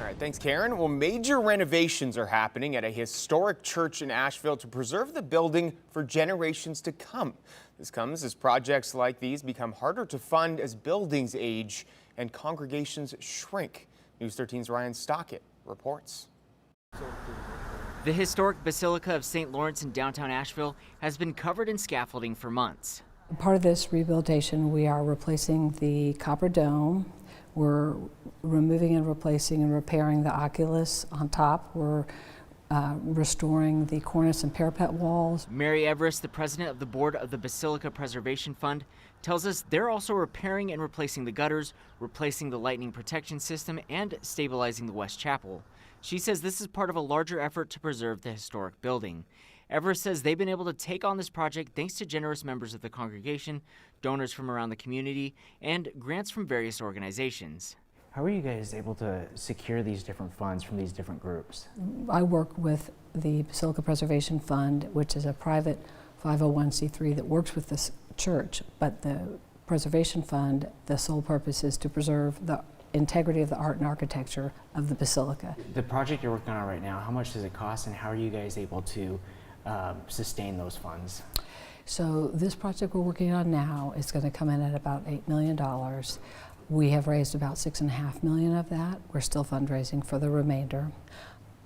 All right, thanks, Karen. Well, major renovations are happening at a historic church in Asheville to preserve the building for generations to come. This comes as projects like these become harder to fund as buildings age and congregations shrink. News 13's Ryan Stockett reports. The historic Basilica of Saint Lawrence in downtown Asheville has been covered in scaffolding for months. Part of this rehabilitation, we are replacing the copper dome. We're removing and replacing and repairing the oculus on top. We're restoring the cornice and parapet walls. Mary Everist, the president of the board of the Basilica Preservation Fund, tells us they're also repairing and replacing the gutters, replacing the lightning protection system, and stabilizing the West Chapel. She says this is part of a larger effort to preserve the historic building. Everest says they've been able to take on this project thanks to generous members of the congregation, donors from around the community, and grants from various organizations. How are you guys able to secure these different funds from these different groups? I work with the Basilica Preservation Fund, which is a private 501c3 that works with this church, but the Preservation Fund, the sole purpose is to preserve the integrity of the art and architecture of the basilica. The project you're working on right now, how much does it cost and how are you guys able to sustain those funds? So this project we're working on now is going to come in at about $8 million. We have raised about $6.5 million of that. We're still fundraising for the remainder.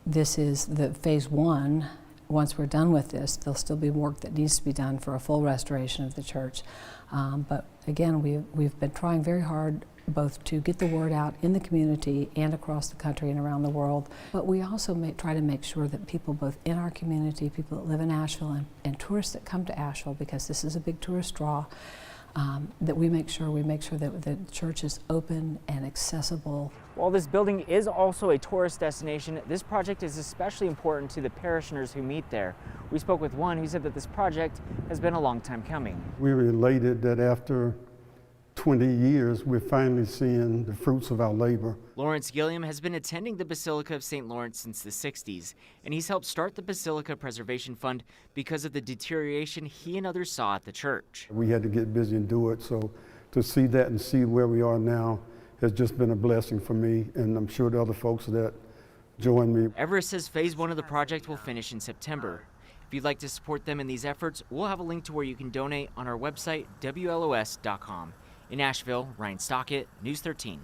This is the phase one. Once we're done with this, there'll still be work that needs to be done for a full restoration of the church. But again, we've been trying very hard both to get the word out in the community and across the country and around the world. But we also try to make sure that people both in our community, people that live in Asheville, and tourists that come to Asheville, because this is a big tourist draw, that we make sure that the church is open and accessible. While this building is also a tourist destination, this project is especially important to the parishioners who meet there. We spoke with one who said that this project has been a long time coming. We're elated that after 20 years, we're finally seeing the fruits of our labor. Lawrence Gilliam has been attending the Basilica of Saint Lawrence since the 60s, and he's helped start the Basilica Preservation Fund because of the deterioration he and others saw at the church. We had to get busy and do it, so to see that and see where we are now has just been a blessing for me, and I'm sure the other folks that join me. Everest says phase one of the project will finish in September. If you'd like to support them in these efforts, we'll have a link to where you can donate on our website, WLOS.com. In Asheville, Ryan Stockett, News 13.